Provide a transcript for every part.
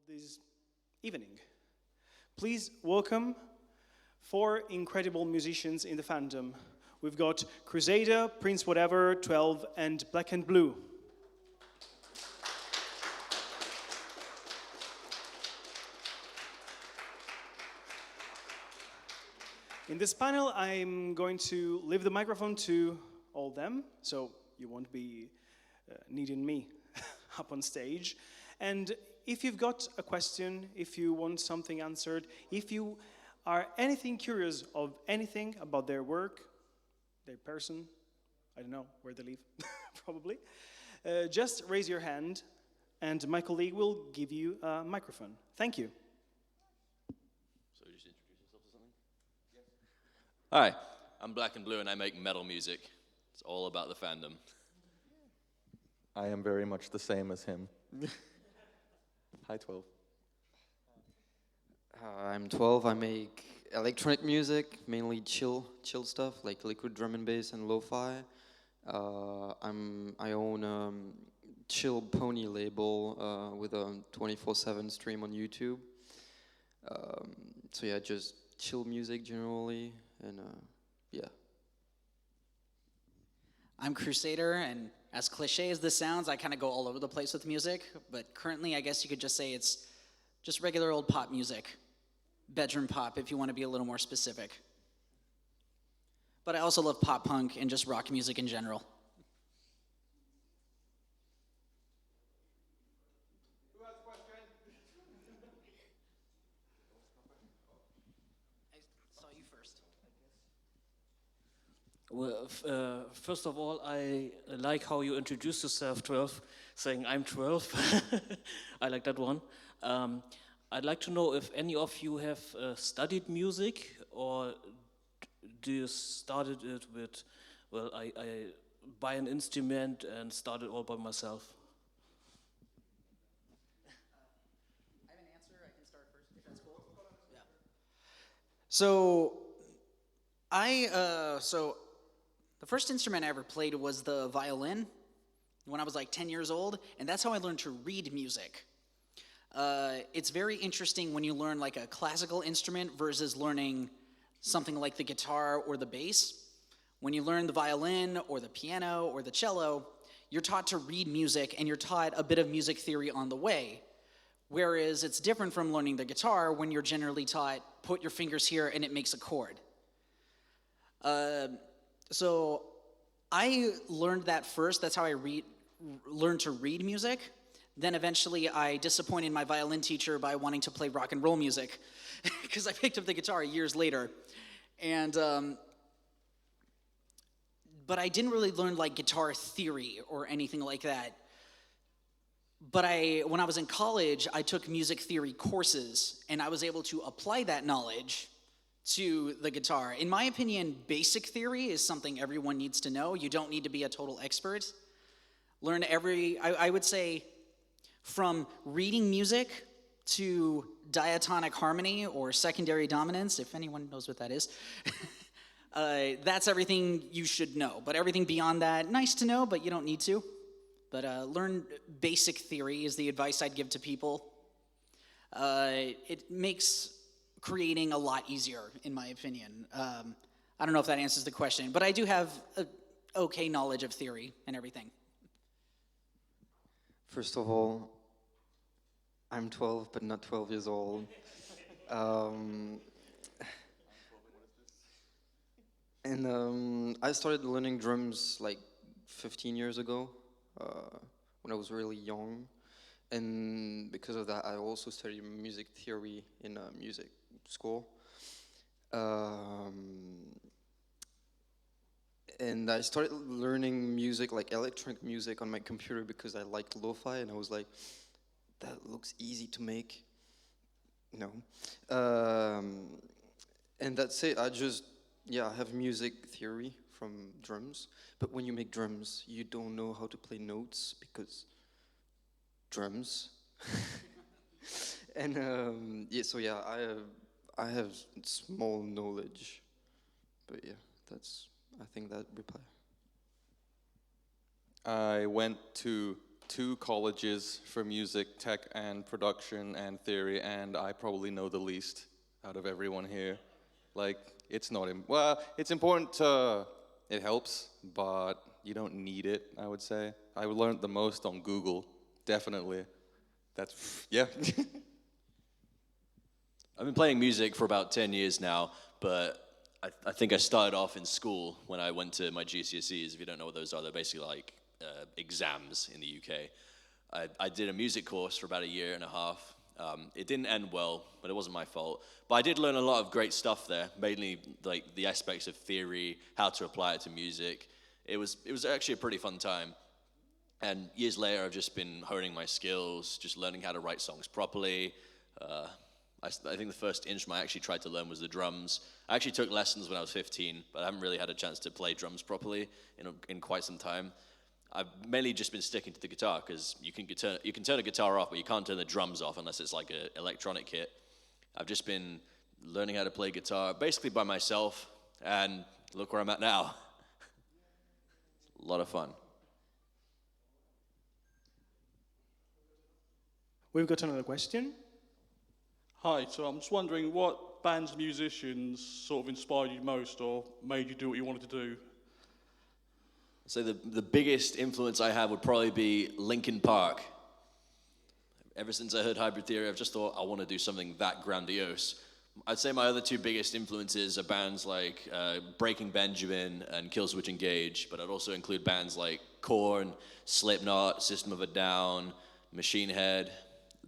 this evening. Please welcome four incredible musicians in the fandom. We've got Crusader, PrinceWhateverer, 12, and Blackened. In this panel, I'm going to leave the microphone to all them, so you won't be needing me up on stage. And if you've got a question, if you want something answered, if you are anything curious of anything about their work, their person, I don't know where they live, probably, just raise your hand and my colleague will give you a microphone. Thank you. So just introduce yourself to something? Hi, I'm Black and Blue and I make metal music. It's all about the fandom. I am very much the same as him. Hi, 12. I'm 12. I make electronic music, mainly chill stuff like liquid drum and bass and lo-fi. I own a chill pony label with a 24/7 stream on YouTube. So yeah, just chill music generally, and yeah. I'm Crusader, and as cliche as this sounds, I kind of go all over the place with music, but currently I guess you could just say it's just regular old pop music. Bedroom pop, if you want to be a little more specific. But I also love pop punk and just rock music in general. Who has a question? I saw you first. Well, first of all, I like how you introduced yourself, 12, saying I'm 12. I like that one. I'd like to know if any of you have studied music, or do you started it with, well, I buy an instrument and started all by myself? I have an answer. I can start first, if that's cool. Yeah. So the first instrument I ever played was the violin when I was like 10 years old, and that's how I learned to read music. It's very interesting when you learn like a classical instrument versus learning something like the guitar or the bass. When you learn the violin or the piano or the cello, you're taught to read music and you're taught a bit of music theory on the way. Whereas it's different from learning the guitar when you're generally taught, put your fingers here and it makes a chord. So I learned that first. That's how I learned to read music. Then eventually I disappointed my violin teacher by wanting to play rock and roll music because I picked up the guitar years later. And but I didn't really learn like guitar theory or anything like that. But when I was in college, I took music theory courses and I was able to apply that knowledge to the guitar. In my opinion, basic theory is something everyone needs to know. You don't need to be a total expert. Learn I would say, from reading music to diatonic harmony or secondary dominance, if anyone knows what that is, that's everything you should know. But everything beyond that, nice to know, but you don't need to. But learn basic theory is the advice I'd give to people. It makes creating a lot easier, in my opinion. I don't know if that answers the question, but I do have okay knowledge of theory and everything. First of all, I'm 12, but not 12 years old. I started learning drums like 15 years ago, when I was really young. And because of that, I also studied music theory in music school. And I started learning music, like electronic music, on my computer because I liked lo-fi, and I was like, that looks easy to make. No. And that's it. I have music theory from drums. But when you make drums, you don't know how to play notes because drums. And I have small knowledge. But yeah, I think that reply. I went to 2 colleges for music, tech and production and theory, and I probably know the least out of everyone here. Like, it's not, well, it's important to, it helps, but you don't need it, I would say. I learned the most on Google, definitely. That's, yeah. I've been playing music for about 10 years now, but I think I started off in school when I went to my GCSEs. If you don't know what those are, they're basically like exams in the UK. I did a music course for about a year and a half. It didn't end well, but it wasn't my fault. But I did learn a lot of great stuff there, mainly like the aspects of theory, how to apply it to music. It was actually a pretty fun time. And years later, I've just been honing my skills, just learning how to write songs properly. I think the first instrument I actually tried to learn was the drums. I actually took lessons when I was 15, but I haven't really had a chance to play drums properly in quite some time. I've mainly just been sticking to the guitar because you can turn a guitar off, but you can't turn the drums off unless it's like an electronic kit. I've just been learning how to play guitar basically by myself, and look where I'm at now. A lot of fun. We've got another question. Hi, so I'm just wondering what bands and musicians sort of inspired you most or made you do what you wanted to do? So the biggest influence I have would probably be Linkin Park. Ever since I heard Hybrid Theory, I've just thought I want to do something that grandiose. I'd say my other 2 biggest influences are bands like Breaking Benjamin and Killswitch Engage, but I'd also include bands like Korn, Slipknot, System of a Down, Machine Head,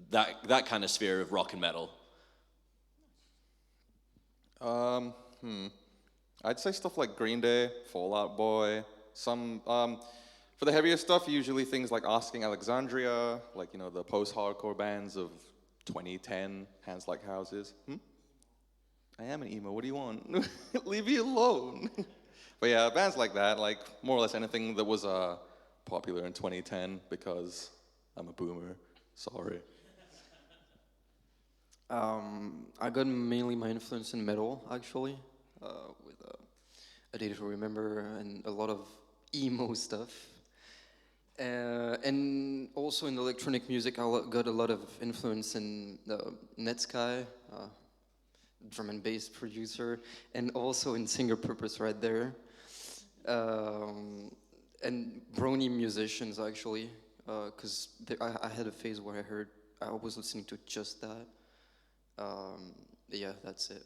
that kind of sphere of rock and metal. I'd say stuff like Green Day, Fall Out Boy, some, for the heavier stuff, usually things like Asking Alexandria, like, you know, the post-hardcore bands of 2010, Hands Like Houses. I am an emo, what do you want? Leave me alone. But yeah, bands like that, like more or less anything that was popular in 2010 because I'm a boomer, sorry. I got mainly my influence in metal, actually, with A Day to Remember and a lot of emo stuff. And also in electronic music, I got a lot of influence in Netsky, drum and bass producer, and also in Singer Purpose right there. And brony musicians, actually, because I had a phase where I was listening to just that. Yeah, that's it.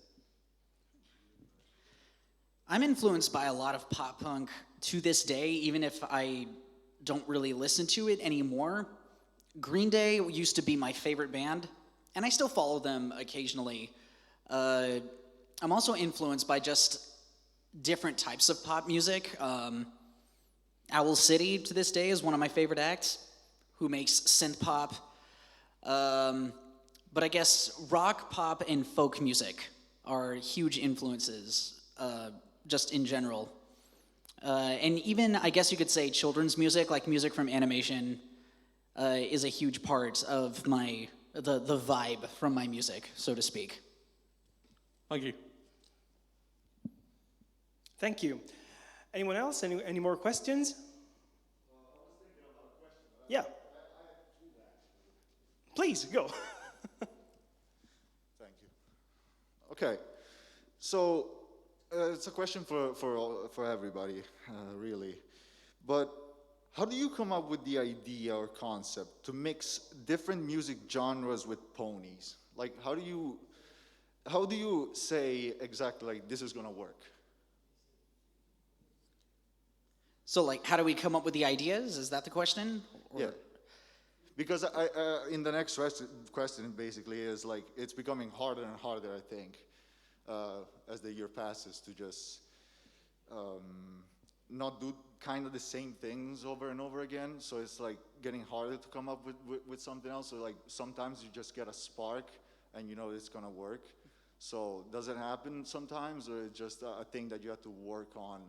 I'm influenced by a lot of pop punk to this day, even if I don't really listen to it anymore. Green Day used to be my favorite band, and I still follow them occasionally. I'm also influenced by just different types of pop music. Owl City, to this day, is one of my favorite acts, who makes synth pop. But I guess rock, pop, and folk music are huge influences, just in general. And even, I guess you could say, children's music, like music from animation, is a huge part of the vibe from my music, so to speak. Thank you. Thank you. Anyone else? Any more questions? Yeah. Please, go. Thank you. Okay, so it's a question for everybody, really. But how do you come up with the idea or concept to mix different music genres with ponies? Like, how do you say exactly like this is gonna work? So, like, how do we come up with the ideas? Is that the question? Or? Yeah. Because in the next question basically is like, it's becoming harder and harder, I think, as the year passes to just not do kind of the same things over and over again. So it's like getting harder to come up with something else. So like sometimes you just get a spark and you know it's gonna work. So does it happen sometimes, or it's just a thing that you have to work on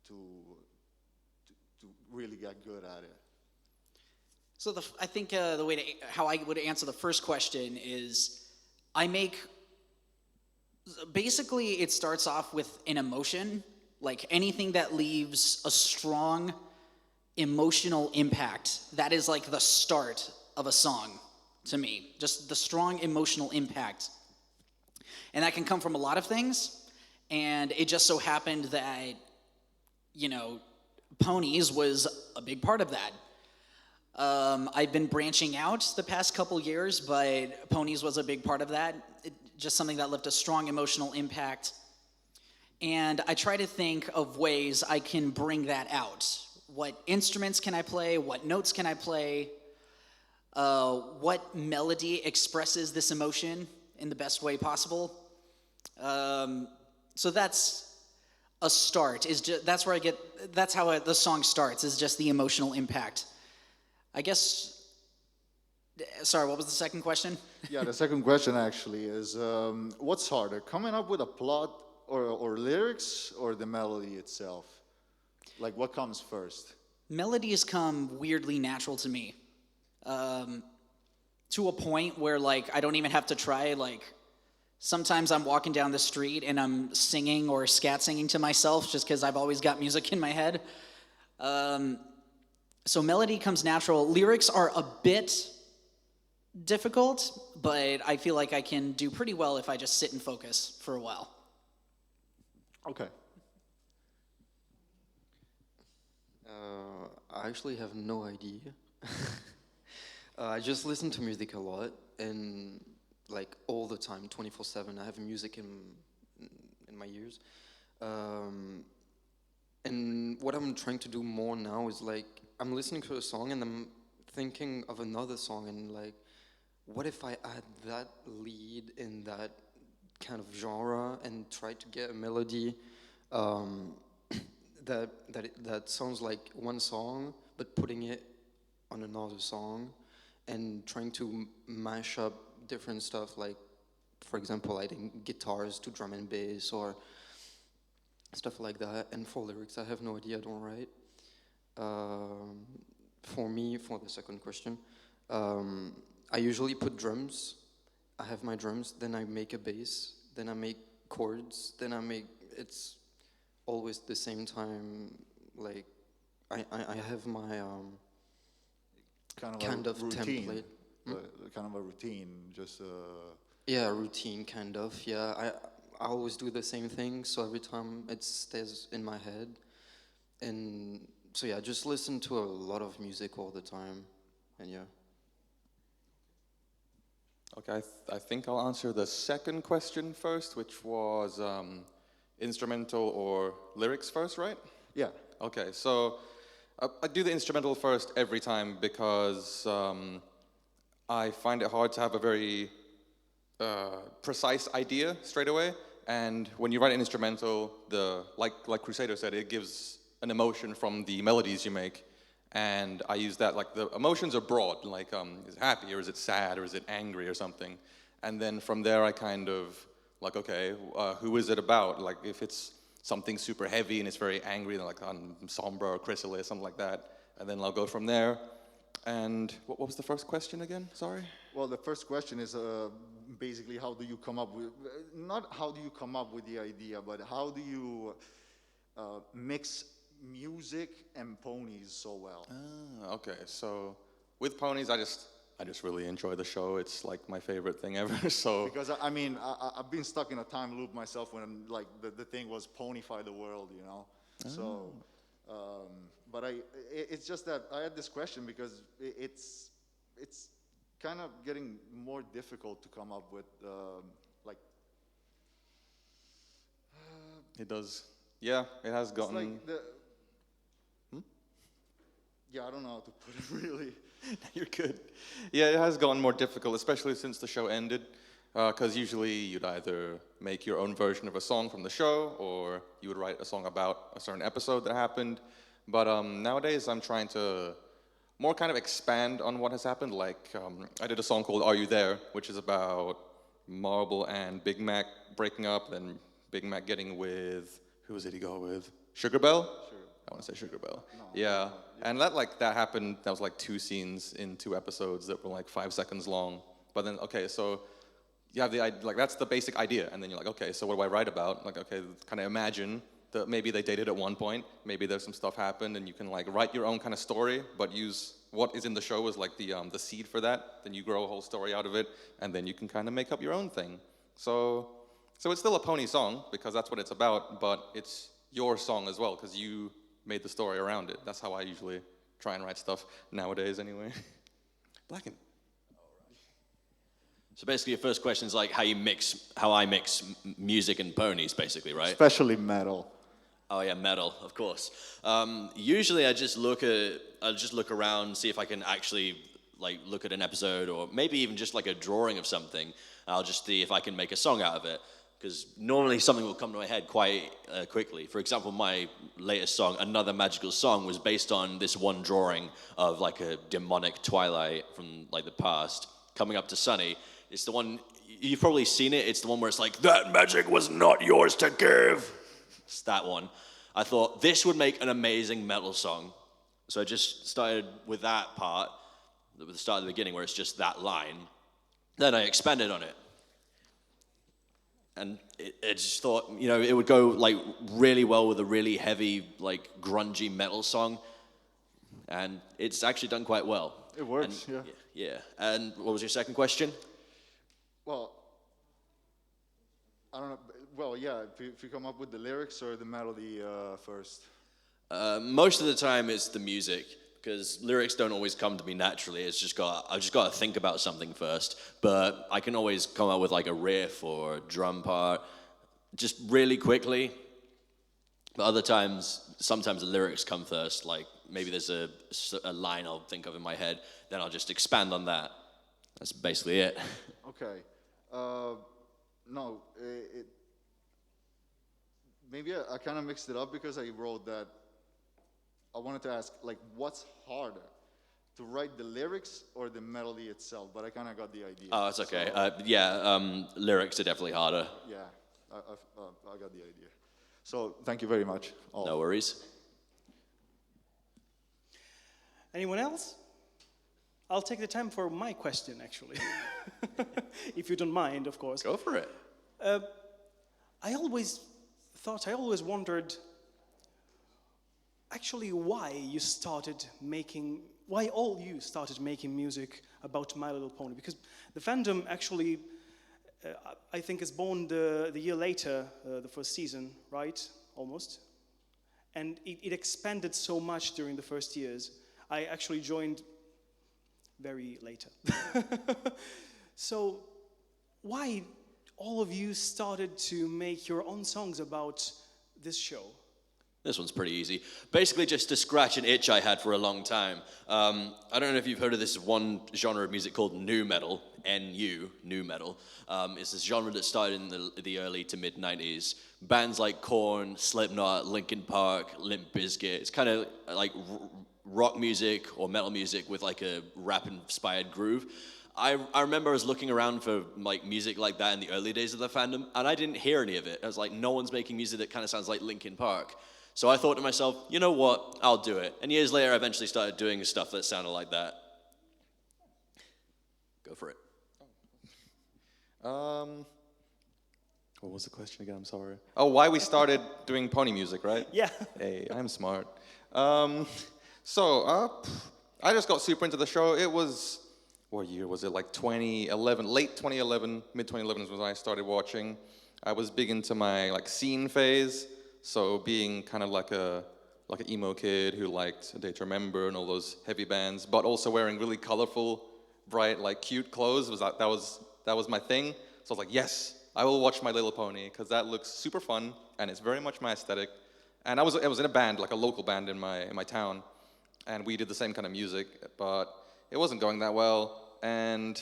to really get good at it? So I think how I would answer the first question is, basically it starts off with an emotion, like anything that leaves a strong emotional impact. That is like the start of a song to me. Just the strong emotional impact. And that can come from a lot of things. And it just so happened that, you know, Ponies was a big part of that. I've been branching out the past couple years, but Ponies was a big part of that. Just something that left a strong emotional impact. And I try to think of ways I can bring that out. What instruments can I play? What notes can I play? What melody expresses this emotion in the best way possible? So that's a start. That's where I get. That's how the song starts. Is just the emotional impact. I guess. Sorry, what was the second question? Yeah, the second question actually is, what's harder, coming up with a plot or lyrics, or the melody itself? Like, what comes first? Melodies come weirdly natural to me, to a point where, like, I don't even have to try. Like, sometimes I'm walking down the street and I'm singing or scat singing to myself just because I've always got music in my head. So melody comes natural. Lyrics are a bit difficult, but I feel like I can do pretty well if I just sit and focus for a while. Okay. I actually have no idea. I just listen to music a lot, and like all the time, 24/7. I have music in my ears, and what I'm trying to do more now is like I'm listening to a song and I'm thinking of another song, and like, what if I add that lead in that kind of genre and try to get a melody that sounds like one song, but putting it on another song and trying to mash up different stuff, like, for example, adding guitars to drum and bass or stuff like that. And for lyrics, I have no idea, I don't write. For me, for the second question, I usually put drums. I have my drums, then I make a bass, then I make chords, then it's always the same time, like, I have my kind of routine, template. kind of a routine, just Yeah, routine, kind of, yeah. I always do the same thing, so every time it stays in my head. And so yeah, I just listen to a lot of music all the time, and yeah. Okay, I think I'll answer the second question first, which was instrumental or lyrics first, right? yeah. Okay, so I do the instrumental first every time because I find it hard to have a very precise idea straight away. And when you write an instrumental, like Crusader said, it gives an emotion from the melodies you make. And I use that, like, the emotions are broad, like, is it happy, or is it sad, or is it angry, or something? And then from there I kind of, like, okay, who is it about? Like, if it's something super heavy and it's very angry, then like on Sombra or Chrysalis, something like that. And then I'll go from there. And what was the first question again? Sorry? Well, the first question is basically, how do you come up with, not how do you come up with the idea, but how do you mix music and ponies so well? Ah, okay. So with ponies, I just really enjoy the show. It's like my favorite thing ever. So Because I mean, I've been stuck in a time loop myself when like the thing was ponify the world, you know. So, but it's just that I had this question because it's kind of getting more difficult to come up with like. it does. Yeah, it has gotten. It's like yeah, I don't know how to put it really. You're good. Yeah, it has gotten more difficult, especially since the show ended. Because usually you'd either make your own version of a song from the show, or you would write a song about a certain episode that happened. But nowadays I'm trying to more kind of expand on what has happened. Like, I did a song called Are You There, which is about Marble and Big Mac breaking up, then Big Mac getting with, who was it he go with? Sugar Bell? I want to say Sugar Bell. Yeah. And that happened, that was like 2 scenes in 2 episodes that were like 5 seconds long. But then, okay, so you have the, like, that's the basic idea. And then you're like, okay, so what do I write about? Like, okay, kind of imagine maybe they dated at one point, maybe there's some stuff happened, and you can like write your own kind of story, but use what is in the show as like the seed for that. Then you grow a whole story out of it, and then you can kind of make up your own thing. So it's still a pony song because that's what it's about, but it's your song as well because you made the story around it. That's how I usually try and write stuff nowadays, anyway. Blackened. So basically, your first question is like how I mix music and ponies, basically, right? Especially metal. Oh yeah, metal, of course. Usually, I'll just look around, see if I can actually like look at an episode, or maybe even just like a drawing of something. I'll just see if I can make a song out of it, because normally something will come to my head quite quickly. For example, my latest song, Another Magical Song, was based on this one drawing of like a demonic twilight from like the past coming up to Sunny. It's the one, you've probably seen it, it's the one where it's like, that magic was not yours to give. It's that one. I thought this would make an amazing metal song. So I just started with that part, with the start of the beginning where it's just that line. Then I expanded on it. And I just thought, you know, it would go like really well with a really heavy, like grungy metal song. And it's actually done quite well. It works, and, yeah. And what was your second question? Well, I don't know. Well, yeah, if you come up with the lyrics or the melody first. Most of the time it's the music, because lyrics don't always come to me naturally. I've just got to think about something first. But I can always come up with like a riff or a drum part, just really quickly. But other times, sometimes the lyrics come first. Like maybe there's a line I'll think of in my head, then I'll just expand on that. That's basically it. Okay. No, maybe I kind of mixed it up because I wrote that. I wanted to ask, like, what's harder, to write the lyrics or the melody itself? But I kind of got the idea. Oh, it's okay. So, Lyrics are definitely harder. yeah, I got the idea. So thank you very much. All. No worries. Anyone else? I'll take the time for my question, actually. If you don't mind, of course. Go for it. I always wondered, actually, why all you started making music about My Little Pony. Because the fandom actually, I think, is born the year later, the first season, right? Almost. And it expanded so much during the first years. I actually joined very later. So why all of you started to make your own songs about this show? This one's pretty easy. Basically just to scratch an itch I had for a long time. I don't know if you've heard of this one genre of music called nu metal, N-U, nu metal. It's this genre that started in the early to mid-90s. Bands like Korn, Slipknot, Linkin Park, Limp Bizkit. It's kind of like rock music or metal music with like a rap-inspired groove. I remember I was looking around for like music like that in the early days of the fandom, and I didn't hear any of it. I was like, no one's making music that kind of sounds like Linkin Park. So I thought to myself, you know what, I'll do it. And years later, I eventually started doing stuff that sounded like that. Go for it. What was the question again? I'm sorry. Oh, why we started doing pony music, right? Yeah. Hey, I'm smart. I just got super into the show. It was, what year was it? Like 2011, late 2011, mid 2011 was when I started watching. I was big into my like scene phase. So being kind of like an emo kid who liked A Day to Remember and all those heavy bands, but also wearing really colorful, bright, like cute clothes, that was my thing. So I was like, yes, I will watch My Little Pony because that looks super fun and it's very much my aesthetic. And I was in a band, like a local band in my town, and we did the same kind of music, but it wasn't going that well. And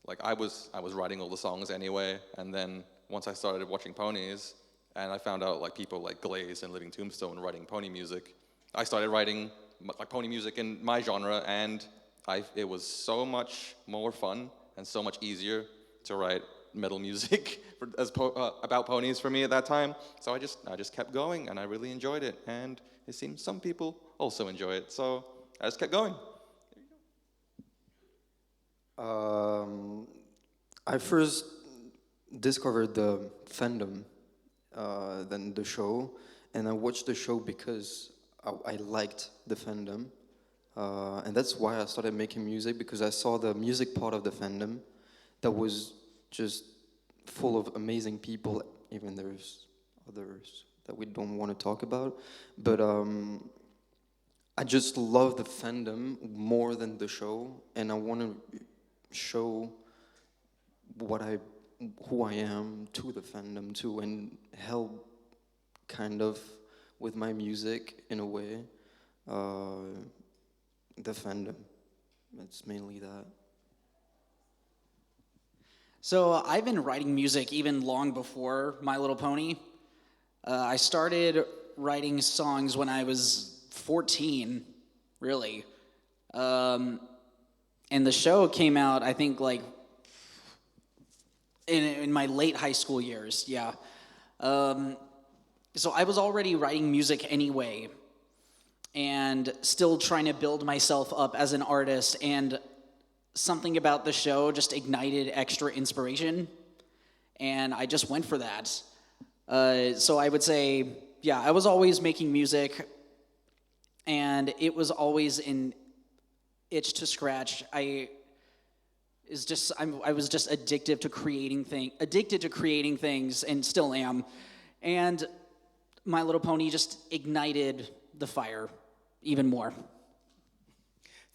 like I was writing all the songs anyway. And then once I started watching ponies, and I found out like people like Glaze and Living Tombstone writing pony music, I started writing like pony music in my genre, and it was so much more fun and so much easier to write metal music about ponies for me at that time. So I just kept going, and I really enjoyed it, and it seems some people also enjoy it. So I just kept going. I first discovered the fandom than the show and I watched the show because I liked the fandom, and that's why I started making music, because I saw the music part of the fandom that was just full of amazing people. Even there's others that we don't want to talk about, but I just love the fandom more than the show, and I want to show who I am to the fandom too, and help kind of with my music in a way the fandom. It's mainly that. So I've been writing music even long before My Little Pony. I started writing songs when I was 14, really. And the show came out, I think, like, in my late high school years, yeah. So I was already writing music anyway, and still trying to build myself up as an artist, and something about the show just ignited extra inspiration, and I just went for that. So I would say, yeah, I was always making music, and it was always an itch to scratch. I was just addicted to creating things, and still am. And My Little Pony just ignited the fire even more.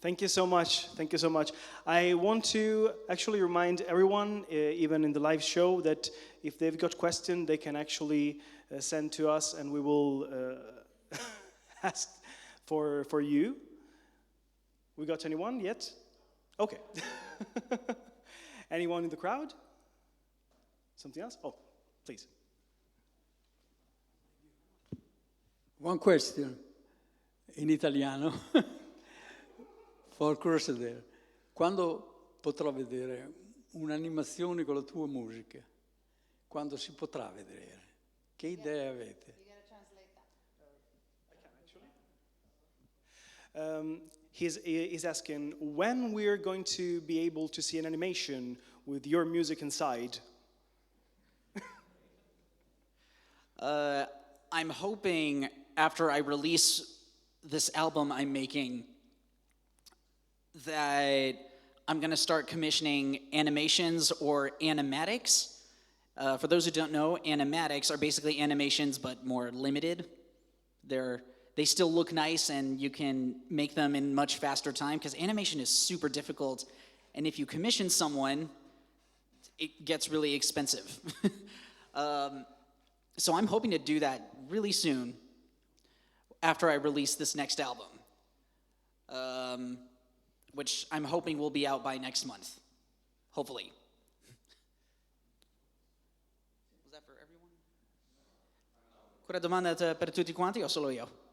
Thank you so much. Thank you so much. I want to actually remind everyone, even in the live show, that if they've got questions, they can actually send to us, and we will ask for you. We got anyone yet? Okay. Anyone in the crowd? Something else? Oh, please. One question in italiano for Crusader. Quando potrò vedere un'animazione con la tua musica? Quando si potrà vedere? Che idee avete? He's asking when we're going to be able to see an animation with your music inside. I'm hoping after I release this album I'm making that I'm going to start commissioning animations or animatics. For those who don't know, animatics are basically animations but more limited. They still look nice, and you can make them in much faster time, because animation is super difficult, and if you commission someone, it gets really expensive. So I'm hoping to do that really soon after I release this next album, which I'm hoping will be out by next month, hopefully. Was that for everyone? Quella domanda è per tutti quanti o solo io?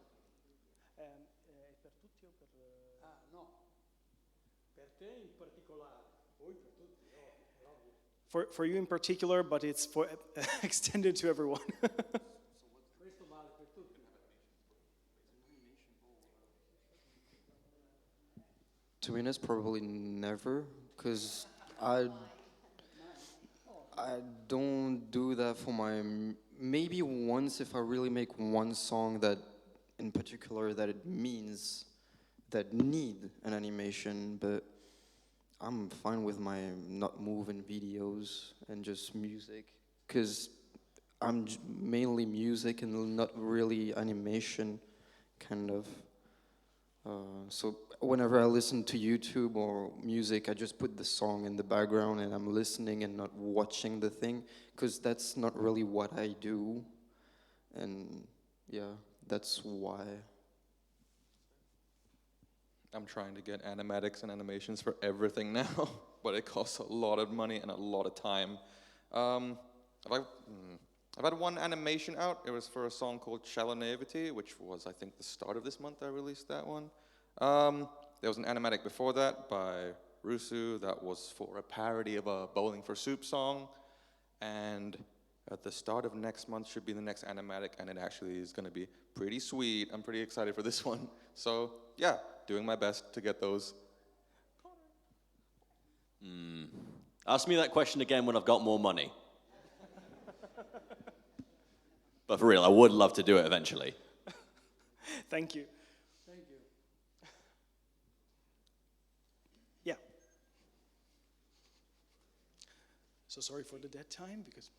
For you in particular, but it's for extended to everyone. To be honest, probably never, because I don't do that for maybe once if I really make one song that in particular that it means that need an animation, but I'm fine with my not moving videos and just music, because I'm mainly music and not really animation, kind of. So whenever I listen to YouTube or music, I just put the song in the background and I'm listening and not watching the thing, because that's not really what I do. And yeah, that's why. I'm trying to get animatics and animations for everything now, but it costs a lot of money and a lot of time. I've had one animation out. It was for a song called Shallow Naivety, which was, I think, the start of this month I released that one. There was an animatic before that by Rusu that was for a parody of a Bowling for Soup song. And at the start of next month should be the next animatic, and it actually is going to be pretty sweet. I'm pretty excited for this one. So, yeah, doing my best to get those. Ask me that question again when I've got more money. But for real, I would love to do it eventually. Thank you. Thank you. Yeah. So sorry for the dead time, because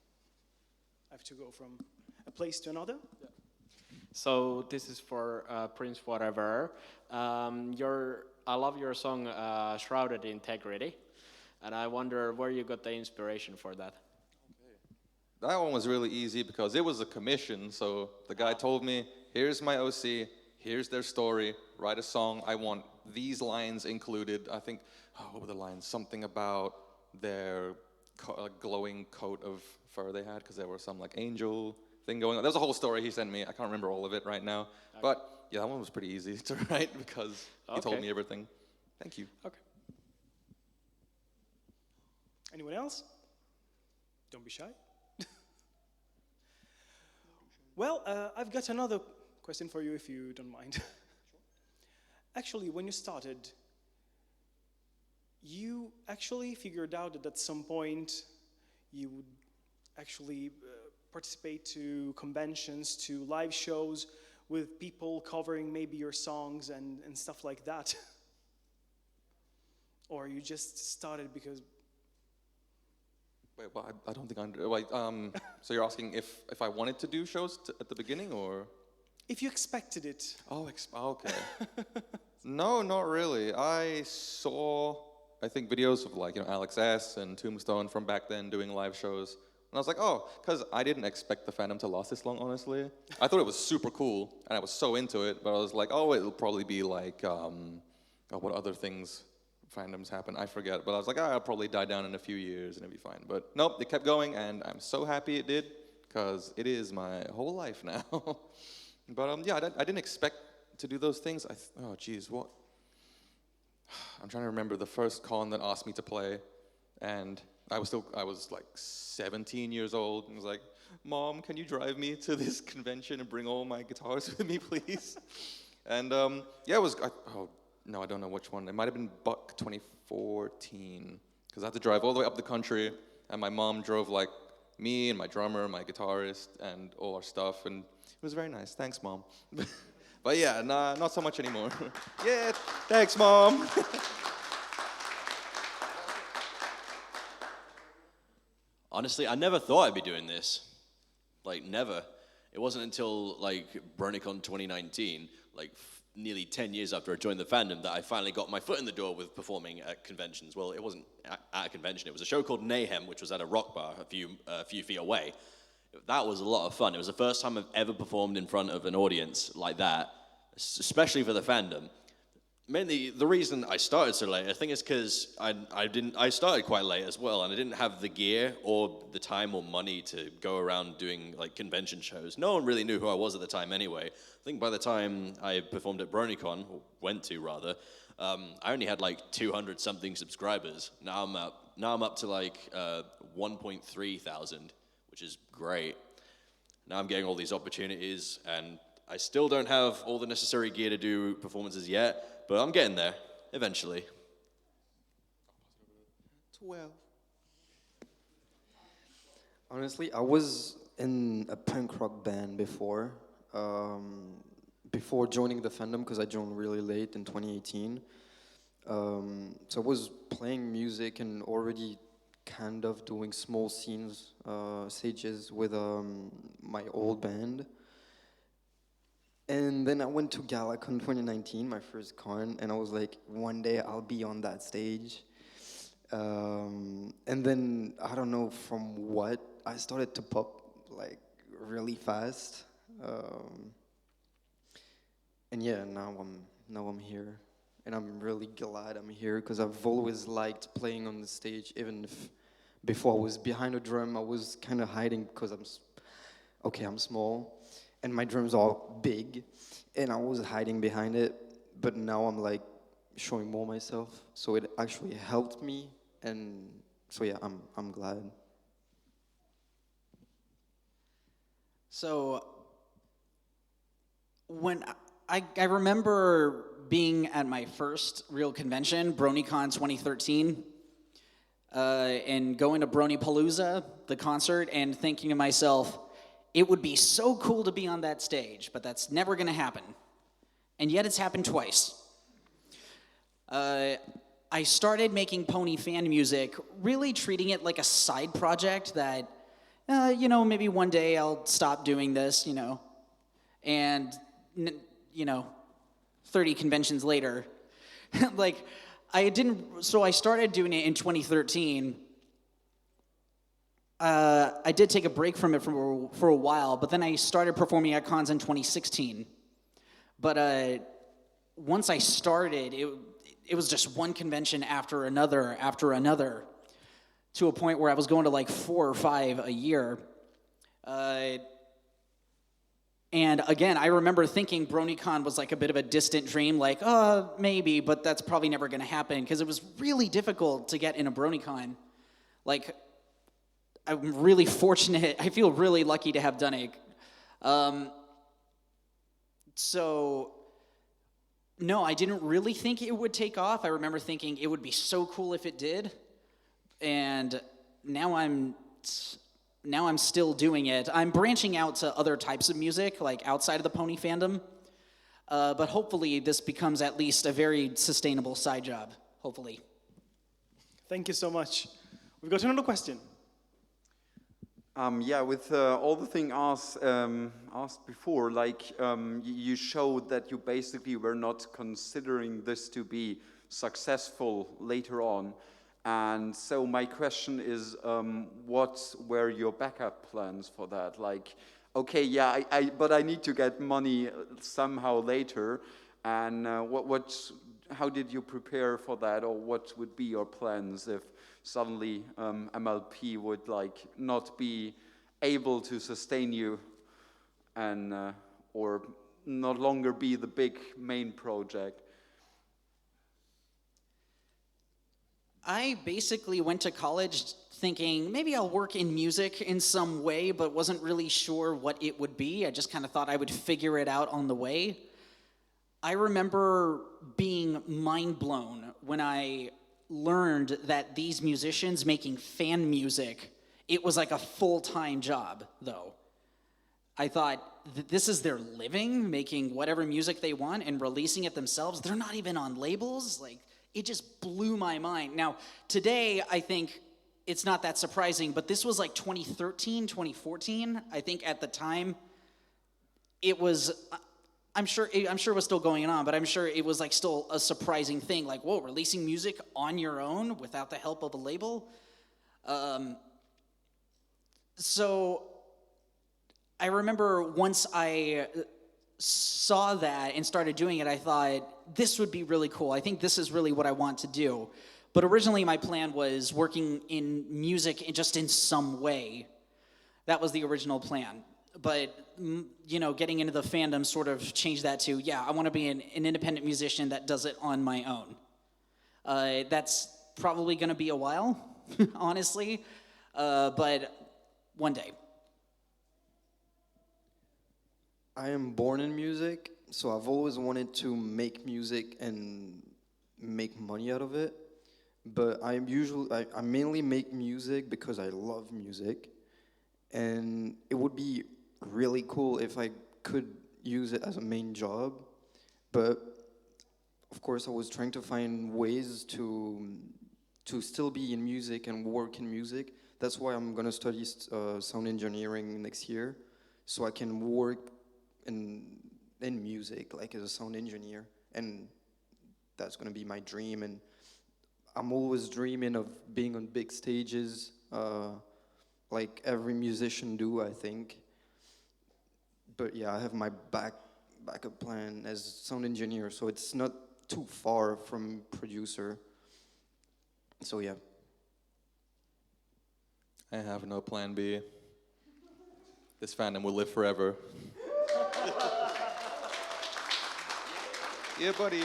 I have to go from a place to another. Yeah. So this is for PrinceWhateverer. I love your song Shrouded Integrity, and I wonder where you got the inspiration for that. That one was really easy because it was a commission. So the guy told me, here's my OC, here's their story, write a song. I want these lines included. I think, what were the lines? Something about their glowing coat of fur they had, because there was some like angel thing going on. There's a whole story he sent me. I can't remember all of it right now. Okay. But yeah, that one was pretty easy to write because he told me everything. Thank you. Okay. Anyone else? Don't be shy. Well, I've got another question for you, if you don't mind. Actually, when you started, you actually figured out that at some point you would actually participate to conventions, to live shows with people covering maybe your songs and stuff like that? Or you just started because... Wait, well, I don't think wait, so you're asking if I wanted to do shows at the beginning, or? If you expected it. Oh, okay. No, not really. I saw, I think, videos of like, Alex S. and Tombstone from back then doing live shows. And I was like, oh, because I didn't expect the fandom to last this long, honestly. I thought it was super cool, and I was so into it, but I was like, oh, it'll probably be like, what other things fandoms happen, I forget, but I was like, I'll probably die down in a few years and it'll be fine. But nope, it kept going, and I'm so happy it did, because it is my whole life now. But yeah, I didn't expect to do those things. Oh geez, what? I'm trying to remember the first con that asked me to play, and I was like 17 years old, and was like, Mom, can you drive me to this convention and bring all my guitars with me, please? And yeah, it was, no, I don't know which one. It might have been Buck 2014, because I had to drive all the way up the country, and my mom drove like me and my drummer, my guitarist, and all our stuff, and it was very nice. Thanks, Mom. But yeah, nah, not so much anymore. Yeah, thanks, Mom. Honestly, I never thought I'd be doing this. Like, never. It wasn't until, like, BronyCon 2019, like, nearly 10 years after I joined the fandom, that I finally got my foot in the door with performing at conventions. Well, it wasn't at a convention. It was a show called Mayhem, which was at a rock bar a few feet away. That was a lot of fun. It was the first time I've ever performed in front of an audience like that, especially for the fandom. Mainly, the reason I started so late, I think, is because I started quite late as well, and I didn't have the gear or the time or money to go around doing like convention shows. No one really knew who I was at the time anyway. I think by the time I performed at BronyCon, or went to rather, I only had like 200 something subscribers. Now I'm up to like 1.3 thousand, which is great. Now I'm getting all these opportunities, and I still don't have all the necessary gear to do performances yet. But I'm getting there, eventually. 12. Honestly, I was in a punk rock band before joining the fandom, because I joined really late in 2018. So I was playing music and already kind of doing small stages with my old band. And then I went to GalaCon 2019, my first con, and I was like, one day I'll be on that stage. And then, I don't know from what, I started to pop like really fast. And yeah, now I'm here. And I'm really glad I'm here, because I've always liked playing on the stage, even if before I was behind a drum, I was kind of hiding because I'm small. And my drums are big, and I was hiding behind it, but now I'm like showing more myself, so it actually helped me, and so yeah, I'm glad. So when I remember being at my first real convention, BronyCon 2013, and going to Bronypalooza, the concert, and thinking to myself, it would be so cool to be on that stage, but that's never going to happen. And yet it's happened twice. I started making pony fan music, really treating it like a side project that, maybe one day I'll stop doing this, and, 30 conventions later, so I started doing it in 2013. I did take a break from it for a while, but then I started performing at cons in 2016. But once I started, it was just one convention after another, to a point where I was going to like 4 or 5 a year. And again, I remember thinking BronyCon was like a bit of a distant dream, like, maybe, but that's probably never going to happen, because it was really difficult to get in a BronyCon. Like, I'm really fortunate. I feel really lucky to have done it. No, I didn't really think it would take off. I remember thinking it would be so cool if it did. And now I'm still doing it. I'm branching out to other types of music, like outside of the pony fandom. But hopefully this becomes at least a very sustainable side job, hopefully. Thank you so much. We've got another question. With all the things asked before, you showed that you basically were not considering this to be successful later on. And so my question is, what were your backup plans for that? Like, okay, but I need to get money somehow later. And how did you prepare for that, or what would be your plans if suddenly MLP would not be able to sustain you, and or no longer be the big main project? I basically went to college thinking maybe I'll work in music in some way, but wasn't really sure what it would be. I just kind of thought I would figure it out on the way. I remember being mind blown when I learned that these musicians making fan music, it was like a full-time job, though. I thought, this is their living, making whatever music they want and releasing it themselves. They're not even on labels. It just blew my mind. Now, today, I think it's not that surprising, but this was like 2013, 2014. I think at the time, it was, I'm sure it was still going on, but I'm sure it was still a surprising thing. Like, whoa, releasing music on your own without the help of a label? So I remember once I saw that and started doing it, I thought, this would be really cool. I think this is really what I want to do. But originally my plan was working in music just in some way. That was the original plan. But, getting into the fandom sort of changed that to, I want to be an independent musician that does it on my own. That's probably going to be a while, honestly, but one day. I am born in music, so I've always wanted to make music and make money out of it. But I mainly make music because I love music, and it would be really cool if I could use it as a main job. But of course, I was trying to find ways to still be in music and work in music. That's why I'm gonna study sound engineering next year, so I can work in music, like as a sound engineer, and that's gonna be my dream. And I'm always dreaming of being on big stages, like every musician do, I think. But I have my backup plan as sound engineer, so it's not too far from producer. So I have no plan B. This fandom will live forever. Yeah, buddy.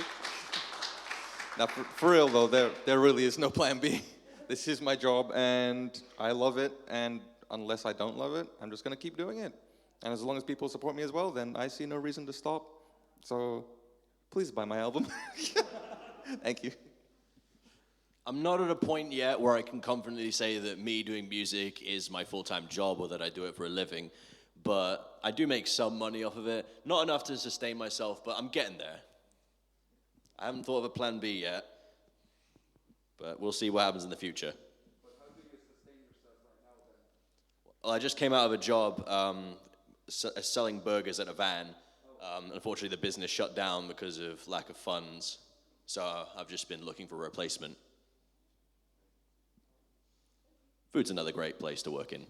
Now, for real though, there really is no plan B. This is my job, and I love it, and unless I don't love it, I'm just gonna keep doing it. And as long as people support me as well, then I see no reason to stop. So, please buy my album. Thank you. I'm not at a point yet where I can confidently say that me doing music is my full-time job or that I do it for a living. but I do make some money off of it. Not enough to sustain myself, but I'm getting there. I haven't thought of a plan B yet, but we'll see what happens in the future. But how do you sustain yourself right now then? Well, I just came out of a job selling burgers at a van. Unfortunately, the business shut down because of lack of funds, so I've just been looking for a replacement. Food's another great place to work in,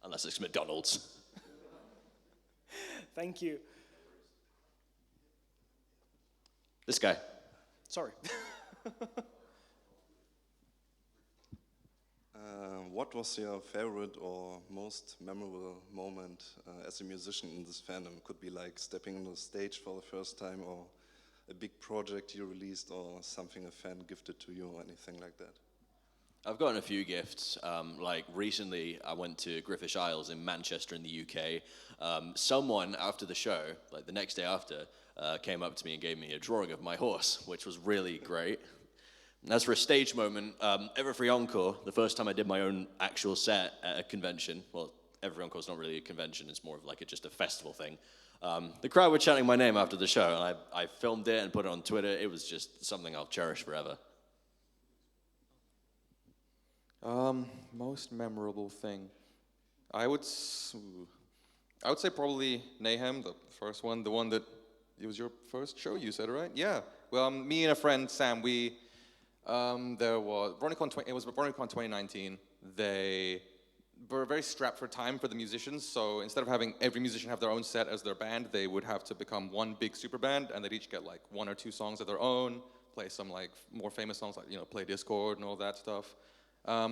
unless it's McDonald's. Thank you. This guy. Sorry. What was your favorite or most memorable moment as a musician in this fandom? Could be like stepping on the stage for the first time, or a big project you released, or something a fan gifted to you, or anything like that. I've gotten a few gifts. Like recently, I went to Griffish Isles in Manchester in the UK. Someone after the show, like the next day after, came up to me and gave me a drawing of my horse, which was really great. And as for a stage moment, Everfree Encore, the first time I did my own actual set at a convention, well, Everfree Encore is not really a convention, it's more of like just a festival thing. The crowd were chanting my name after the show, and I filmed it and put it on Twitter. It was just something I'll cherish forever. Most memorable thing. I would say probably Nahum, the first one, the one that it was your first show. You said it right? Yeah. Well, me and a friend Sam, there was BronyCon. It was BronyCon 2019. They were very strapped for time for the musicians. So instead of having every musician have their own set as their band, they would have to become one big super band, and they'd each get like 1 or 2 songs of their own, play some like more famous songs, like play Discord and all that stuff.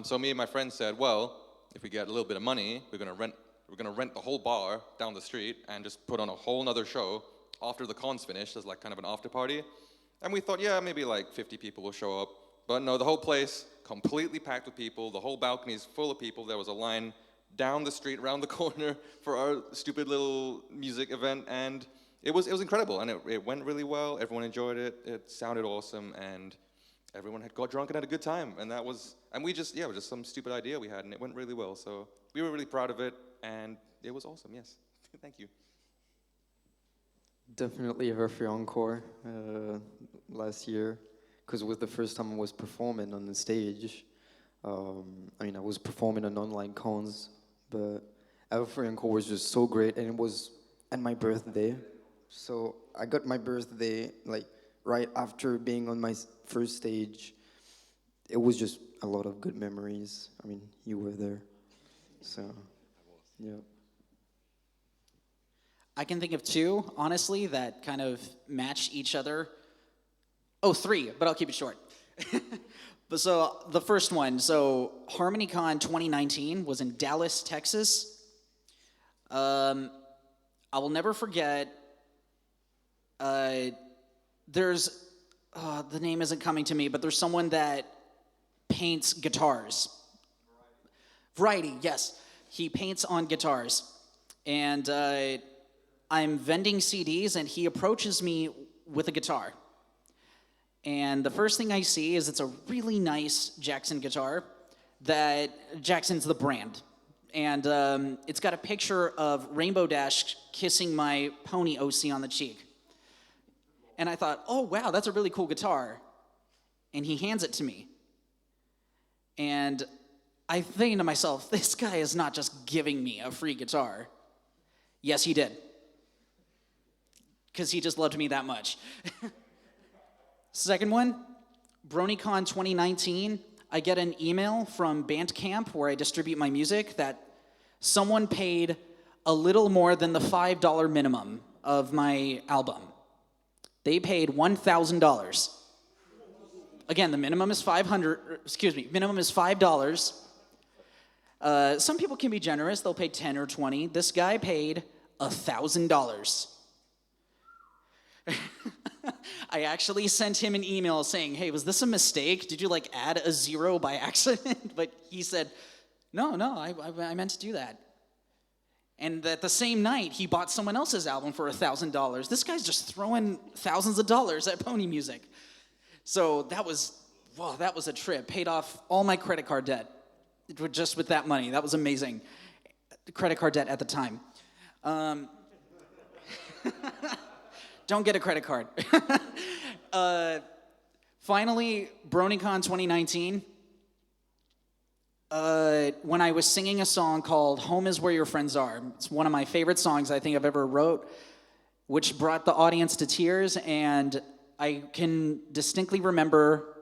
So me and my friend said, well, if we get a little bit of money, we're gonna rent the whole bar down the street and just put on a whole nother show after the con's finished as like kind of an after party. And we thought, yeah, maybe like 50 people will show up. But no, the whole place completely packed with people. The whole balcony's full of people. There was a line down the street, around the corner for our stupid little music event, and it was incredible. And it went really well. Everyone enjoyed it. It sounded awesome, and everyone had got drunk and had a good time. And it was just some stupid idea we had, and it went really well. So we were really proud of it, and it was awesome. Yes, thank you. Definitely Everfree Encore last year, because it was the first time I was performing on the stage. I was performing on online cons, but Everfree Encore was just so great, and it was at my birthday. So I got my birthday like right after being on my first stage. It was just a lot of good memories. I mean, you were there, so yeah. I can think of 2, honestly, that kind of match each other. Oh, 3, but I'll keep it short. But so the first one, so HarmonyCon 2019 was in Dallas, Texas. I will never forget. There's, the name isn't coming to me, but there's someone that paints guitars. Variety, yes. He paints on guitars. And I'm vending CDs, and he approaches me with a guitar. And the first thing I see is it's a really nice Jackson guitar that Jackson's the brand. And it's got a picture of Rainbow Dash kissing my pony OC on the cheek. And I thought, oh, wow, that's a really cool guitar. And he hands it to me. And I think to myself, this guy is not just giving me a free guitar. Yes, he did. Because he just loved me that much. Second one, BronyCon 2019, I get an email from Bandcamp where I distribute my music that someone paid a little more than the $5 minimum of my album. They paid $1,000. Again, the minimum is minimum is $5. Some people can be generous, they'll pay 10 or 20. This guy paid $1,000. I actually sent him an email saying, hey, was this a mistake? Did you add a 0 by accident? But he said, no, I meant to do that. And that the same night, he bought someone else's album for $1,000. This guy's just throwing thousands of dollars at Pony Music. So that was a trip. Paid off all my credit card debt just with that money. That was amazing. Credit card debt at the time. Don't get a credit card. Finally, BronyCon 2019. When I was singing a song called "Home Is Where Your Friends Are." It's one of my favorite songs I think I've ever wrote, which brought the audience to tears, and I can distinctly remember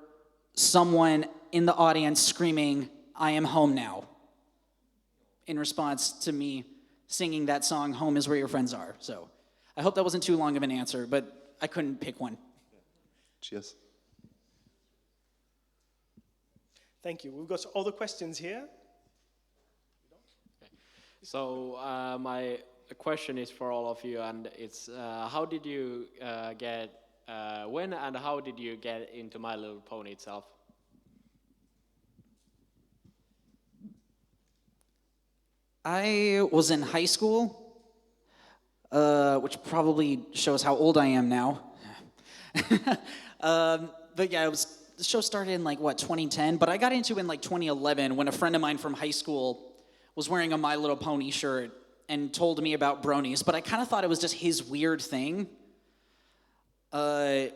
someone in the audience screaming, "I am home now," in response to me singing that song, "Home Is Where Your Friends Are." So I hope that wasn't too long of an answer, but I couldn't pick one. Cheers. Thank you. We've got all the questions here. So my question is for all of you, and it's how did you when and how did you get into My Little Pony itself? I was in high school, which probably shows how old I am now. But yeah, the show started in 2010, but I got into it in 2011 when a friend of mine from high school was wearing a My Little Pony shirt and told me about bronies, but I kind of thought it was just his weird thing. And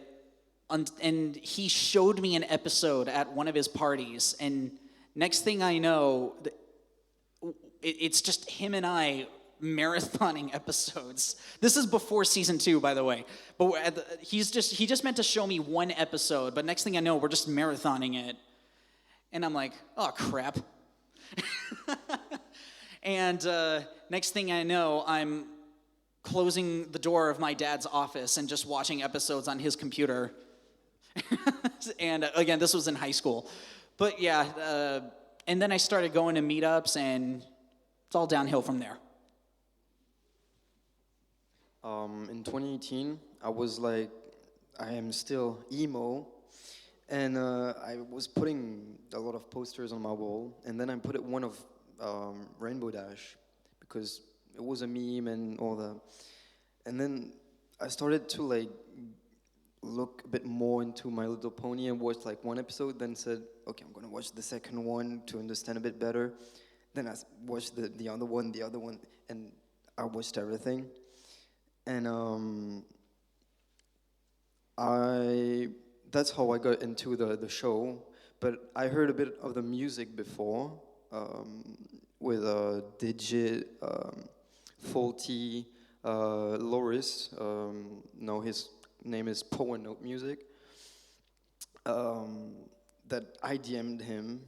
he showed me an episode at one of his parties, and next thing I know, it's just him and I marathoning episodes. This is before season 2, by the way. But he just meant to show me one episode, but next thing I know, we're just marathoning it. And I'm like, oh, crap. And next thing I know, I'm closing the door of my dad's office and just watching episodes on his computer. And again, this was in high school. But yeah, and then I started going to meetups, and it's all downhill from there. In 2018, I was like, I am still emo, and I was putting a lot of posters on my wall, and then I put one of Rainbow Dash, because it was a meme and all that. And then I started to look a bit more into My Little Pony and watched one episode, then said, okay, I'm gonna watch the second one to understand a bit better. Then I watched the other one, and I watched everything. And that's how I got into the show. But I heard a bit of the music before, with Digit, Faulty, Loris. No, his name is Power Note Music. That I DM'd him,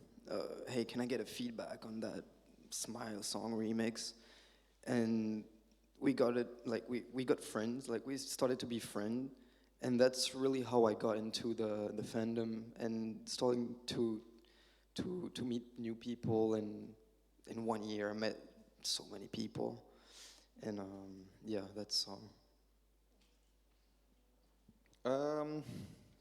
hey, can I get a feedback on that Smile song remix? And we got it, we got friends, we started to be friends, and that's really how I got into the fandom and starting to meet new people, and in 1 year I met so many people, and yeah, that's all.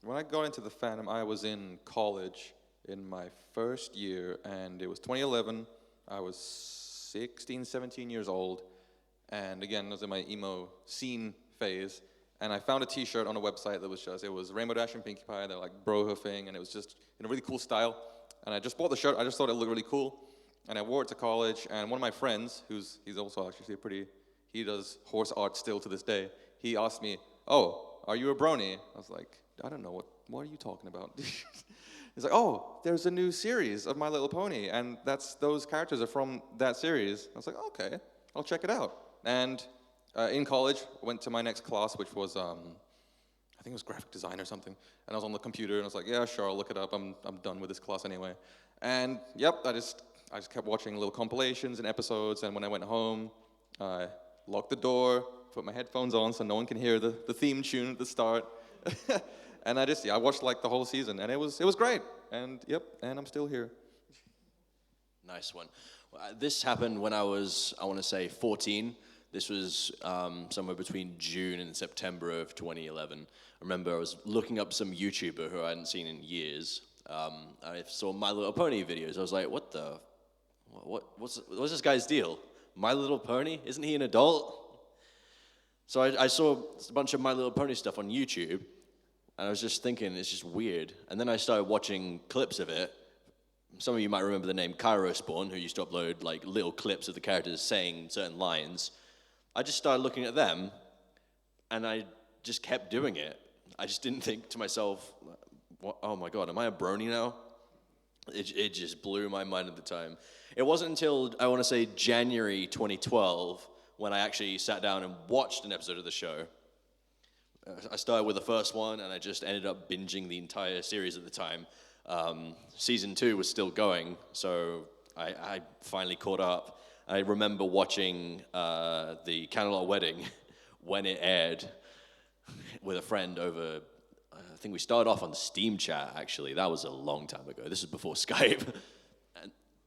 When I got into the fandom, I was in college in my first year, and it was 2011. I was 16, 17 years old. And again, I was in my emo scene phase, and I found a T-shirt on a website that was it was Rainbow Dash and Pinkie Pie. They're bro-hoofing, and it was just in a really cool style. And I just bought the shirt. I just thought it looked really cool, and I wore it to college. And one of my friends, he's also actually he does horse art still to this day. He asked me, "Oh, are you a brony?" I was like, "I don't know what are you talking about?" He's like, "Oh, there's a new series of My Little Pony, and those characters are from that series." I was like, "Okay, I'll check it out." And in college, I went to my next class, which was, I think it was graphic design or something. And I was on the computer, and I was like, yeah, sure, I'll look it up. I'm done with this class anyway. And yep, I just kept watching little compilations and episodes. And when I went home, I locked the door, put my headphones on so no one can hear the theme tune at the start. And I watched the whole season, and it was great. And yep, and I'm still here. Nice one. This happened when I was, I want to say, 14. This was somewhere between June and September of 2011. I remember I was looking up some YouTuber who I hadn't seen in years. I saw My Little Pony videos. I was like, what's this guy's deal? My Little Pony? Isn't he an adult? So I saw a bunch of My Little Pony stuff on YouTube, and I was just thinking, it's just weird. And then I started watching clips of it. Some of you might remember the name Cairo Spawn, who used to upload little clips of the characters saying certain lines. I just started looking at them, and I just kept doing it. I just didn't think to myself, oh my God, am I a brony now? It just blew my mind at the time. It wasn't until, I want to say, January 2012 when I actually sat down and watched an episode of the show. I started with the first one, and I just ended up binging the entire series at the time. Season 2 was still going, so I finally caught up. I remember watching the Candlelight Wedding when it aired with a friend over, I think we started off on Steam Chat, actually. That was a long time ago. This was before Skype.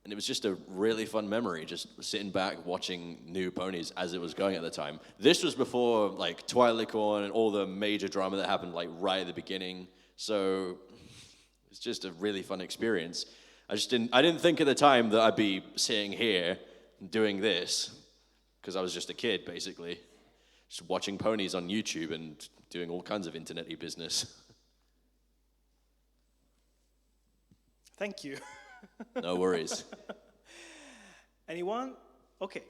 And it was just a really fun memory, just sitting back watching New Ponies as it was going at the time. This was before like Twilight Corn and all the major drama that happened like right at the beginning. So it's just a really fun experience. I didn't think at the time that I'd be sitting here doing this, because I was just a kid basically, just watching ponies on YouTube and doing all kinds of internet-y business. Thank you. No worries. Anyone? Okay.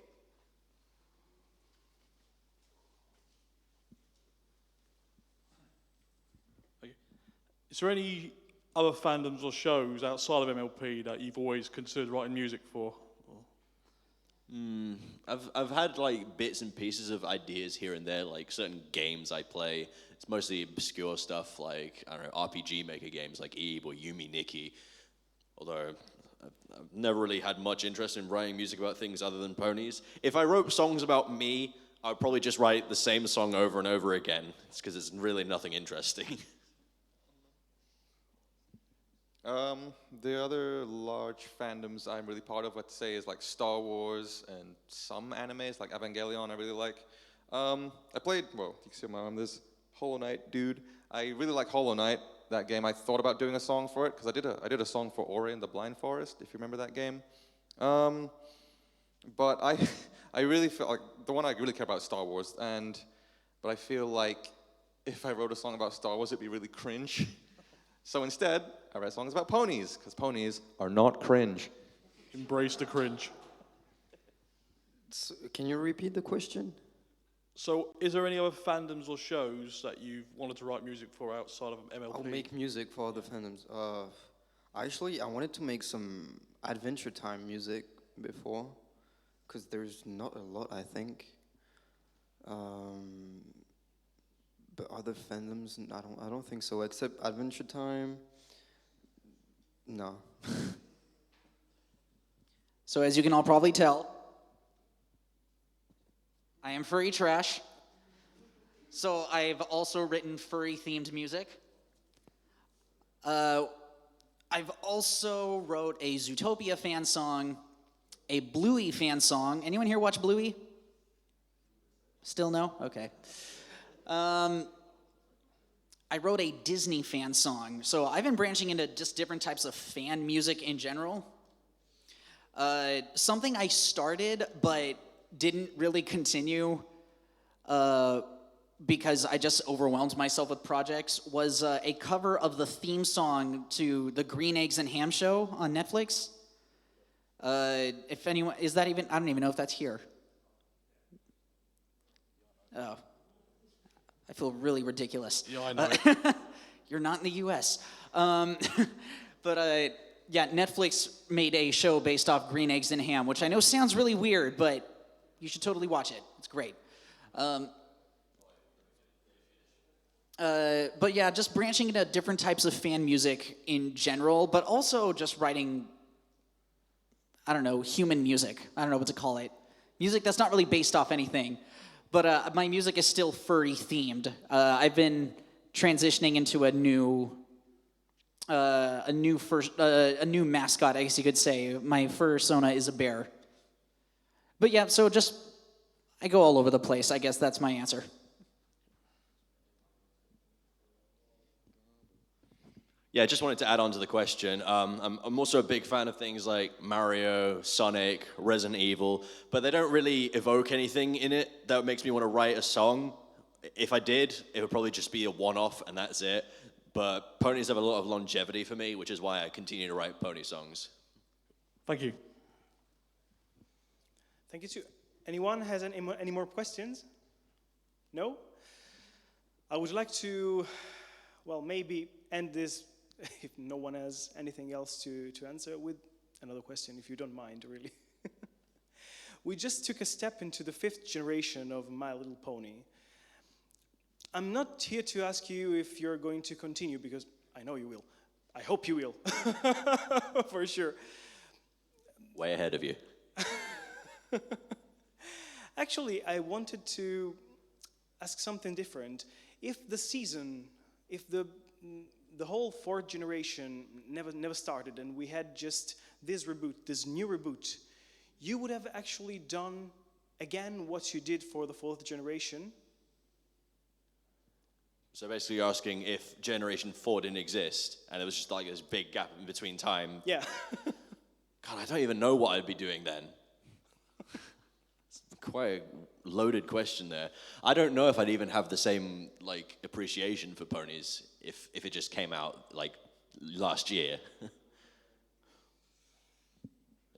Is there any other fandoms or shows outside of MLP that you've always considered writing music for? I've had like bits and pieces of ideas here and there, like certain games I play. It's mostly obscure stuff like, I don't know, RPG maker games like Eve or Yumi Nikki. Although I've never really had much interest in writing music about things other than ponies. If I wrote songs about me, I would probably just write the same song over and over again. It's because it's really nothing interesting. The other large fandoms I'm really part of, let's say, is like Star Wars and some animes, like Evangelion I really like. I played, well, you can see on my arm, this Hollow Knight dude. I really like Hollow Knight, that game. I thought about doing a song for it, because I did a song for Ori and the Blind Forest, if you remember that game. But I really feel like, the one I really care about is Star Wars, but I feel like if I wrote a song about Star Wars, it'd be really cringe. So instead, I write songs about ponies, because ponies are not cringe. Embrace the cringe. So, can you repeat the question? So, is there any other fandoms or shows that you've wanted to write music for outside of MLP? I'll make music for other fandoms. Actually, I wanted to make some Adventure Time music before, because there's not a lot, I think. But other fandoms, I don't think so. Except Adventure Time, no. So as you can all probably tell, I am furry trash. So I've also written furry-themed music. I've also wrote a Zootopia fan song, a Bluey fan song. Anyone here watch Bluey? Still no? Okay. I wrote a Disney fan song. So I've been branching into just different types of fan music in general. Something I started but didn't really continue because I just overwhelmed myself with projects was a cover of the theme song to the Green Eggs and Ham show on Netflix. If anyone, is that even, I don't even know if that's here. Oh. I feel really ridiculous. Yeah, I know. You're not in the U.S. But yeah, Netflix made a show based off Green Eggs and Ham, which I know sounds really weird, but you should totally watch it. It's great. But yeah, just branching into different types of fan music in general, but also just writing, I don't know, human music. I don't know what to call it. Music that's not really based off anything. But my music is still furry themed. I've been transitioning into a new mascot, I guess you could say. My fursona is a bear. But yeah, so just I go all over the place. I guess that's my answer. Yeah, I just wanted to add on to the question. I'm also a big fan of things like Mario, Sonic, Resident Evil, but they don't really evoke anything in it that makes me want to write a song. If I did, it would probably just be a one-off and that's it. But ponies have a lot of longevity for me, which is why I continue to write pony songs. Thank you. Thank you too. Anyone has any more questions? No? I would like to, well, maybe end this, if no one has anything else to answer, with another question, if you don't mind, really. We just took a step into the 5th generation of My Little Pony. I'm not here to ask you if you're going to continue, because I know you will. I hope you will, for sure. Way ahead of you. Actually, I wanted to ask something different. If the season, if the whole 4th generation never started and we had just this reboot, this new reboot, you would have actually done again what you did for the 4th generation? So basically you're asking if Generation 4 didn't exist and it was just like this big gap in between time. Yeah. God, I don't even know what I'd be doing then. It's quite a loaded question there. I don't know if I'd even have the same like appreciation for ponies if it just came out like last year.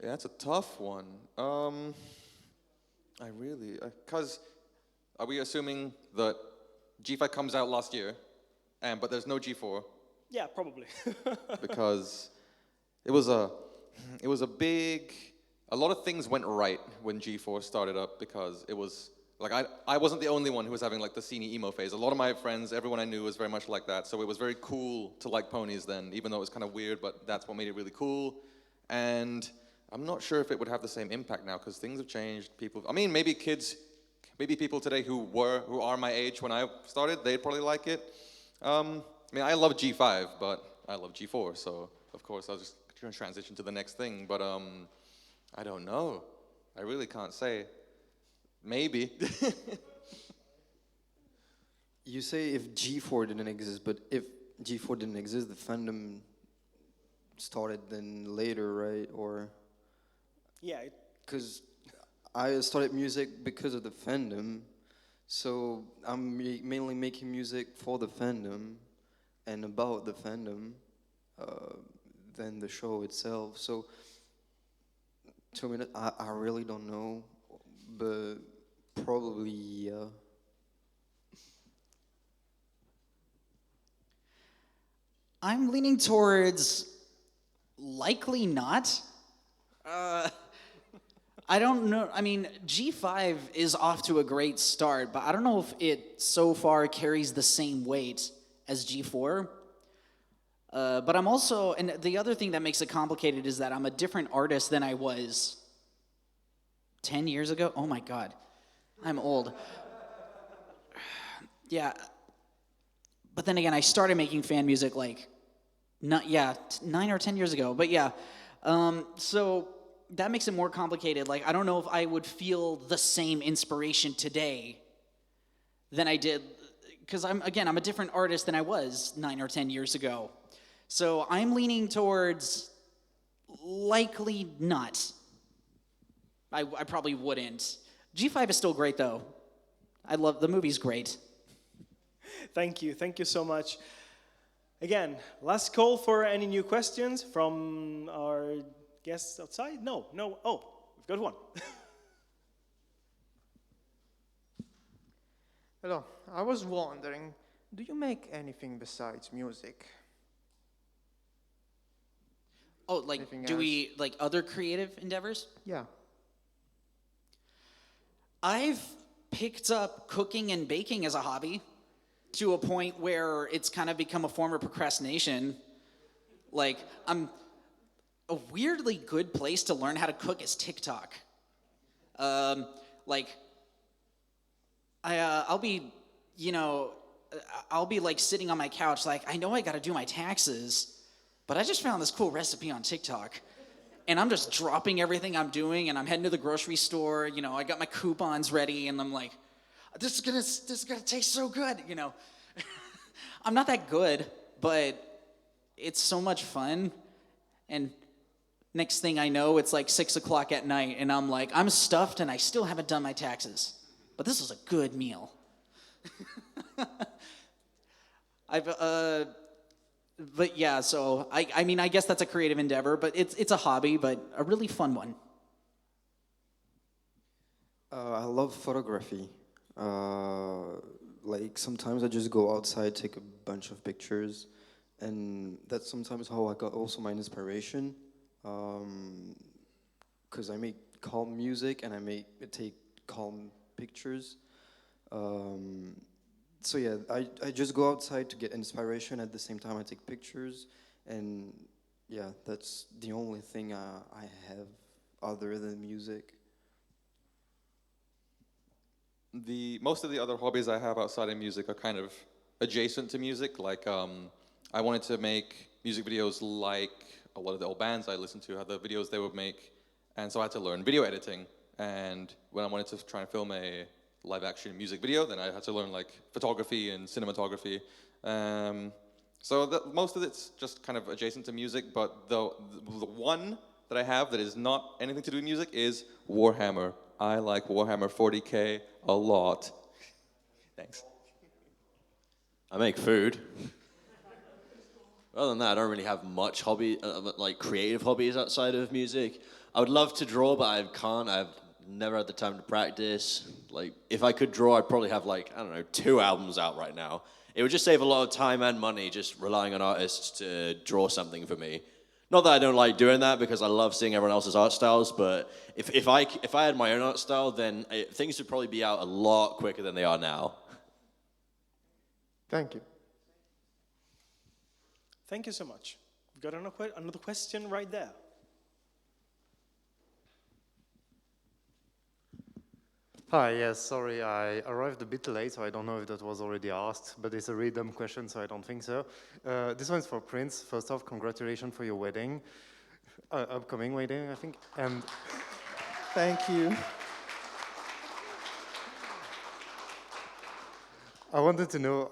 Yeah, that's a tough one. Because are we assuming that G5 comes out last year, but there's no G4? Yeah, probably. Because it was a big, a lot of things went right when G4 started up, because it was, like, I wasn't the only one who was having like the scene emo phase. A lot of my friends, everyone I knew was very much like that, so it was very cool to like ponies then, even though it was kind of weird, but that's what made it really cool. And I'm not sure if it would have the same impact now, because things have changed. Maybe people today who are my age when I started, they'd probably like it. I love G5, but I love G4, so of course I'll just transition to the next thing. But I don't know. I really can't say. Maybe. You say if G4 didn't exist, but if G4 didn't exist, the fandom started then later, right? Or yeah, because I started music because of the fandom, so I'm mainly making music for the fandom and about the fandom than the show itself. So, to me, I really don't know, but probably yeah. I'm leaning towards likely not. I don't know. I mean, G5 is off to a great start, but I don't know if it so far carries the same weight as G4. But I'm also, and the other thing that makes it complicated is that I'm a different artist than I was 10 years ago. Oh my God, I'm old. Yeah. But then again, I started making fan music like, 9 or 10 years ago. But yeah, so that makes it more complicated. Like, I don't know if I would feel the same inspiration today than I did, because I'm a different artist than I was 9 or 10 years ago. So I'm leaning towards likely not. I probably wouldn't. G5 is still great though. I love the movie's great. Thank you so much. Again, last call for any new questions from our guests outside? No. Oh, we've got one. Hello, I was wondering, do you make anything besides music? Oh, like, Anything do else? we, like, other creative endeavors? Yeah. I've picked up cooking and baking as a hobby to a point where it's kind of become a form of procrastination. Like, a weirdly good place to learn how to cook is TikTok. I'll be like sitting on my couch like, I know I gotta do my taxes, but I just found this cool recipe on TikTok. And I'm just dropping everything I'm doing and I'm heading to the grocery store, I got my coupons ready and I'm like, this is gonna taste so good, I'm not that good, but it's so much fun. And next thing I know, it's like 6 o'clock at night and I'm like, I'm stuffed and I still haven't done my taxes. But this was a good meal. But yeah, so I mean, I guess that's a creative endeavor, but it's a hobby, but a really fun one. I love photography. Like sometimes I just go outside, take a bunch of pictures, and that's sometimes how I got also my inspiration. Because I make calm music and take calm pictures. So yeah, I just go outside to get inspiration. At the same time, I take pictures, and yeah, that's the only thing I have other than music. Most of the other hobbies I have outside of music are kind of adjacent to music. Like I wanted to make music videos like a lot of the old bands I listened to, how the videos they would make, and so I had to learn video editing. And when I wanted to try and film a live action music video, then I had to learn like photography and cinematography. So most of it's just kind of adjacent to music, but the one that I have that is not anything to do with music is Warhammer. I like Warhammer 40K a lot. Thanks. I make food. Other than that, I don't really have much like creative hobbies outside of music. I would love to draw, but I can't. I've never had the time to practice. Like, if I could draw, I'd probably have like, I don't know, 2 albums out right now. It would just save a lot of time and money just relying on artists to draw something for me. Not that I don't like doing that, because I love seeing everyone else's art styles, but if I had my own art style, then things would probably be out a lot quicker than they are now. Thank you. Thank you so much. We've got another question right there. Hi, yes, sorry, I arrived a bit late, so I don't know if that was already asked, but it's a really dumb question, so I don't think so. This one's for Prince. First off, congratulations for your wedding. Upcoming wedding, I think. And Thank you. I wanted to know,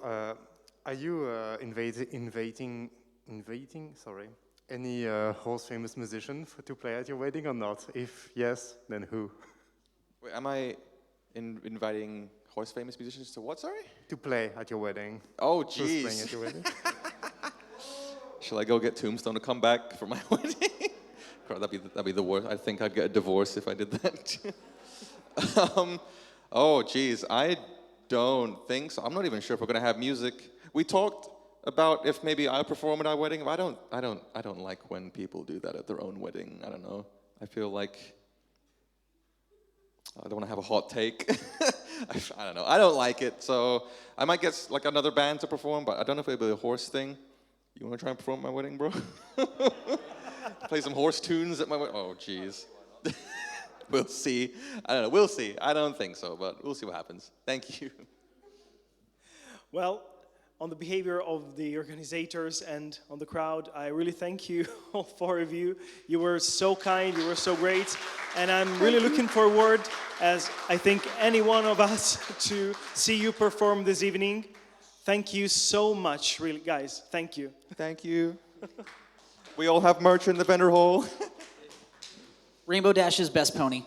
are you inviting any horse famous musician to play at your wedding or not? If yes, then who? Wait, am I inviting horse famous musicians to what, sorry? To play at your wedding. Oh, Who's jeez. playing at your wedding? Shall I go get Tombstone to come back for my wedding? That'd be the worst. I think I'd get a divorce if I did that. Oh, geez, I don't think so. I'm not even sure if we're gonna have music. We talked about if maybe I perform at our wedding. I don't like when people do that at their own wedding. I don't know. I feel like I don't want to have a hot take. I don't know. I don't like it. So I might get like another band to perform, but I don't know if it'll be a horse thing. You want to try and perform at my wedding, bro? Play some horse tunes at my wedding? Oh, jeez. We'll see. I don't know. We'll see. I don't think so, but we'll see what happens. Thank you. Well, on the behavior of the organizers and on the crowd, I really thank you, all 4 of you. You were so kind, you were so great, and I'm really looking forward, as I think any one of us, to see you perform this evening. Thank you so much, really, guys. Thank you. Thank you. We all have merch in the vendor hall. Rainbow Dash's best pony.